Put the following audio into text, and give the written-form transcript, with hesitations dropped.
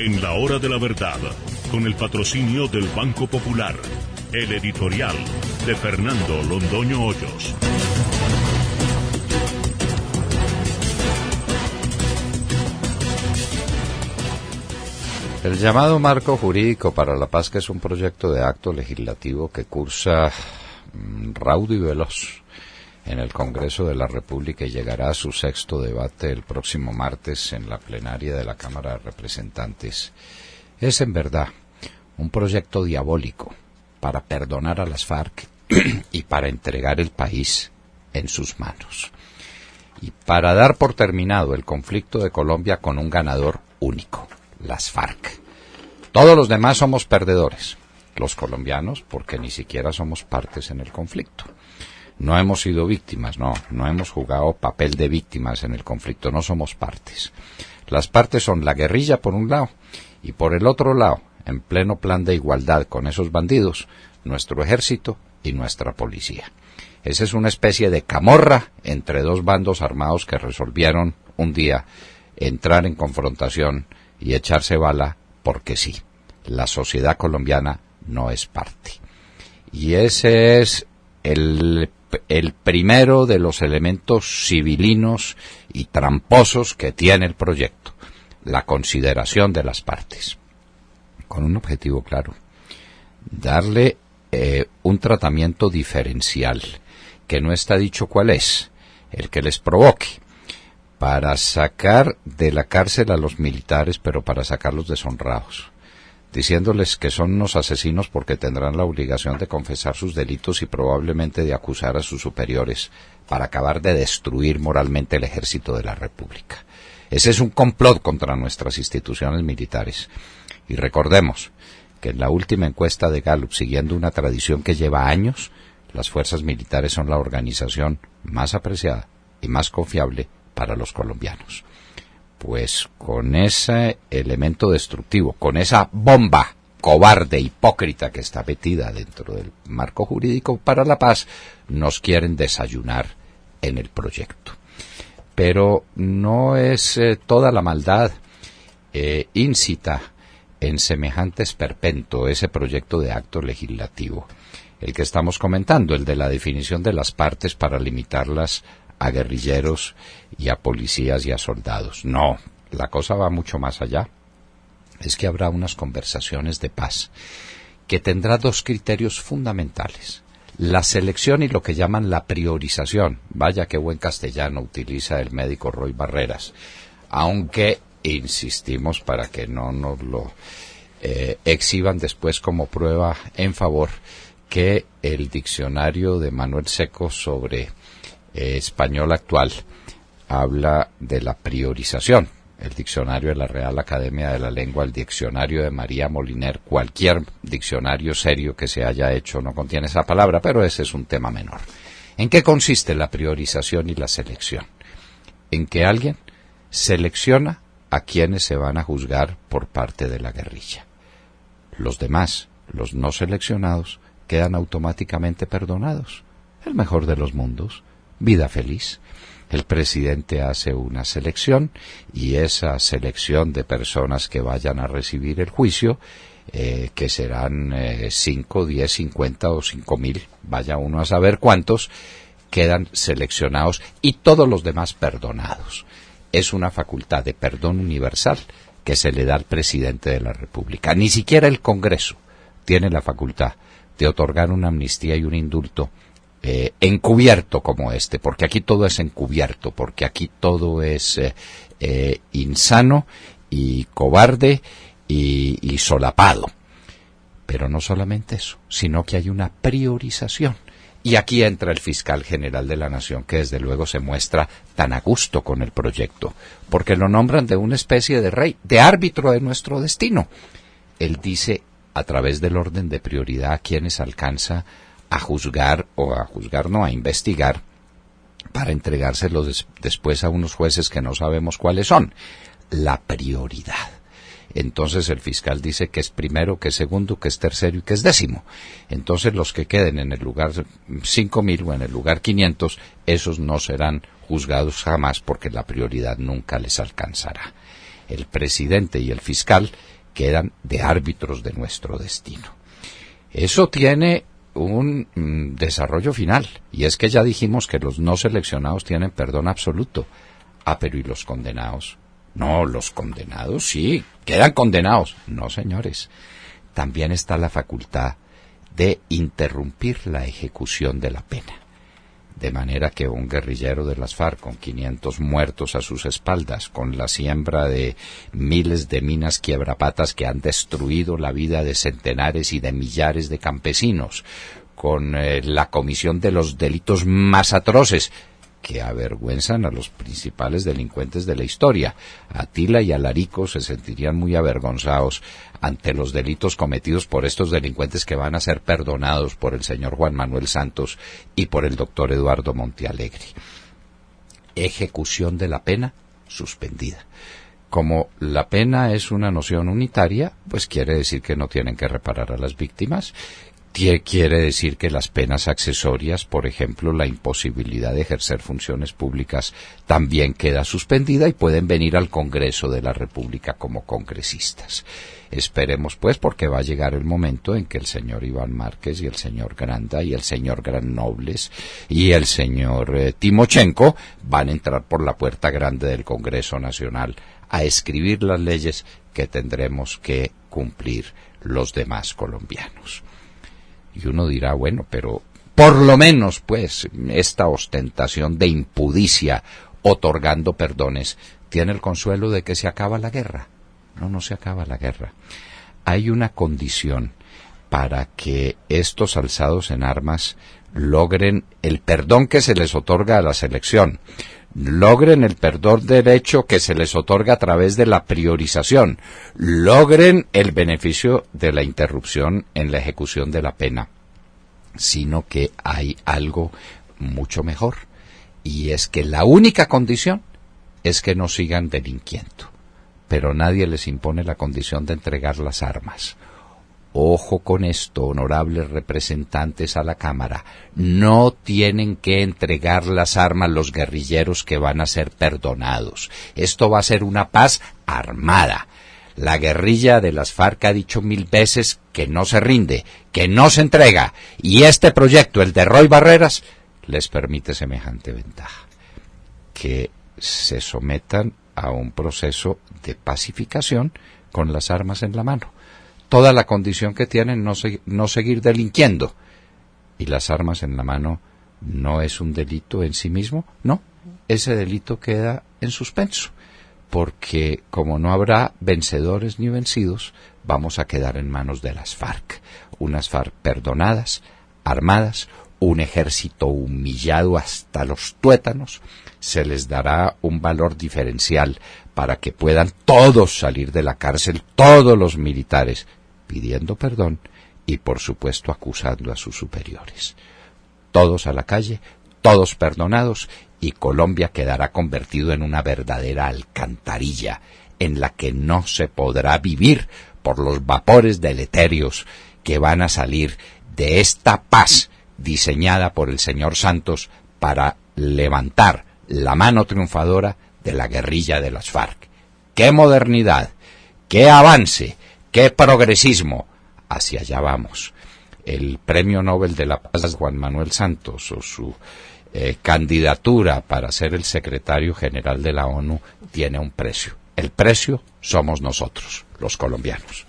En la hora de la verdad, con el patrocinio del Banco Popular, el editorial de Fernando Londoño Hoyos. El llamado Marco Jurídico para la Paz, que es un proyecto de acto legislativo que cursa raudo y veloz en el Congreso de la República y llegará a su sexto debate el próximo martes en la plenaria de la Cámara de Representantes, es en verdad un proyecto diabólico para perdonar a las FARC y para entregar el país en sus manos y para dar por terminado el conflicto de Colombia con un ganador único: las FARC. Todos los demás somos perdedores. Los colombianos, porque ni siquiera somos partes en el conflicto. No hemos sido víctimas, no hemos jugado papel de víctimas en el conflicto, no somos partes. Las partes son la guerrilla por un lado y por el otro lado, en pleno plan de igualdad con esos bandidos, nuestro ejército y nuestra policía. Esa es una especie de camorra entre dos bandos armados que resolvieron un día entrar en confrontación y echarse bala porque sí. La sociedad colombiana no es parte. Y ese es el primero de los elementos civilinos y tramposos que tiene el proyecto: la consideración de las partes, con un objetivo claro: darle un tratamiento diferencial, que no está dicho cuál es, el que les provoque, para sacar de la cárcel a los militares, pero para sacarlos deshonrados, diciéndoles que son unos asesinos porque tendrán la obligación de confesar sus delitos y probablemente de acusar a sus superiores para acabar de destruir moralmente el ejército de la República. Ese es un complot contra nuestras instituciones militares. Y recordemos que en la última encuesta de Gallup, siguiendo una tradición que lleva años, las fuerzas militares son la organización más apreciada y más confiable para los colombianos. Pues con ese elemento destructivo, con esa bomba cobarde, hipócrita que está metida dentro del Marco Jurídico para la Paz, nos quieren desayunar en el proyecto. Pero no es toda la maldad íncita en semejante esperpento ese proyecto de acto legislativo, el que estamos comentando, el de la definición de las partes para limitarlas a guerrilleros y a policías y a soldados. No, la cosa va mucho más allá. Es que habrá unas conversaciones de paz que tendrá dos criterios fundamentales: la selección y lo que llaman la priorización. Vaya qué buen castellano utiliza el médico Roy Barreras, aunque insistimos para que no nos lo exhiban después como prueba en favor, que el diccionario de Manuel Seco sobre español actual habla de la priorización. El diccionario de la Real Academia de la Lengua, el diccionario de María Moliner, cualquier diccionario serio que se haya hecho no contiene esa palabra, pero ese es un tema menor. ¿En qué consiste la priorización y la selección? En que alguien selecciona a quienes se van a juzgar por parte de la guerrilla. Los demás, los no seleccionados, quedan automáticamente perdonados. El mejor de los mundos, vida feliz. El presidente hace una selección y esa selección de personas que vayan a recibir el juicio, que serán 5, 10, 50 o 5.000, vaya uno a saber cuántos, quedan seleccionados y todos los demás perdonados. Es una facultad de perdón universal que se le da al presidente de la República. Ni siquiera el Congreso tiene la facultad de otorgar una amnistía y un indulto encubierto como este, porque aquí todo es encubierto, porque aquí todo es insano y cobarde y solapado. Pero no solamente eso, sino que hay una priorización. Y aquí entra el fiscal general de la Nación, que desde luego se muestra tan a gusto con el proyecto, porque lo nombran de una especie de rey, de árbitro de nuestro destino. Él dice, a través del orden de prioridad, a quienes alcanza a juzgar, a investigar, para entregárselos después a unos jueces que no sabemos cuáles son. La prioridad. Entonces el fiscal dice que es primero, que es segundo, que es tercero y que es décimo. Entonces los que queden en el lugar 5.000 o en el lugar 500, esos no serán juzgados jamás porque la prioridad nunca les alcanzará. el presidente y el fiscal quedan de árbitros de nuestro destino. Eso tiene un desarrollo final, y es que ya dijimos que los no seleccionados tienen perdón absoluto. Ah, pero ¿y los condenados? No, los condenados sí, quedan condenados. No, señores. También está la facultad de interrumpir la ejecución de la pena. De manera que un guerrillero de las FARC con 500 muertos a sus espaldas, con la siembra de miles de minas quiebrapatas que han destruido la vida de centenares y de millares de campesinos, con la comisión de los delitos más atroces, que avergüenzan a los principales delincuentes de la historia. Atila y Alarico se sentirían muy avergonzados ante los delitos cometidos por estos delincuentes que van a ser perdonados por el señor Juan Manuel Santos y por el doctor Eduardo Montealegre. Ejecución de la pena suspendida. Como la pena es una noción unitaria, pues quiere decir que no tienen que reparar a las víctimas. Quiere decir que las penas accesorias, por ejemplo, la imposibilidad de ejercer funciones públicas, también queda suspendida y pueden venir al Congreso de la República como congresistas. Esperemos, pues, porque va a llegar el momento en que el señor Iván Márquez y el señor Granda y el señor Granobles y el señor Timochenko van a entrar por la puerta grande del Congreso Nacional a escribir las leyes que tendremos que cumplir los demás colombianos. Y uno dirá, bueno, pero por lo menos, pues, esta ostentación de impudicia otorgando perdones tiene el consuelo de que se acaba la guerra. No, no se acaba la guerra. Hay una condición para que estos alzados en armas logren el perdón que se les otorga a la selección, logren el perdón derecho que se les otorga a través de la priorización, logren el beneficio de la interrupción en la ejecución de la pena, sino que hay algo mucho mejor, y es que la única condición es que no sigan delinquiendo, pero nadie les impone la condición de entregar las armas. Ojo con esto, honorables representantes a la Cámara, no tienen que entregar las armas los guerrilleros que van a ser perdonados. Esto va a ser una paz armada. La guerrilla de las FARC ha dicho 1000 veces que no se rinde, que no se entrega, y este proyecto, el de Roy Barreras, les permite semejante ventaja, que se sometan a un proceso de pacificación con las armas en la mano. Toda la condición que tienen no seguir delinquiendo. Y las armas en la mano no es un delito en sí mismo, no. Ese delito queda en suspenso, porque como no habrá vencedores ni vencidos, vamos a quedar en manos de las FARC. Unas FARC perdonadas, armadas, un ejército humillado hasta los tuétanos. Se les dará un valor diferencial para que puedan todos salir de la cárcel, todos los militares, pidiendo perdón y, por supuesto, acusando a sus superiores. Todos a la calle, todos perdonados, y Colombia quedará convertido en una verdadera alcantarilla en la que no se podrá vivir por los vapores deleterios que van a salir de esta paz diseñada por el señor Santos para levantar la mano triunfadora de la guerrilla de las FARC. ¡Qué modernidad! ¡Qué avance! ¡Qué progresismo! Hacia allá vamos. El Premio Nobel de la Paz Juan Manuel Santos, o su candidatura para ser el secretario general de la ONU, tiene un precio. El precio somos nosotros, los colombianos.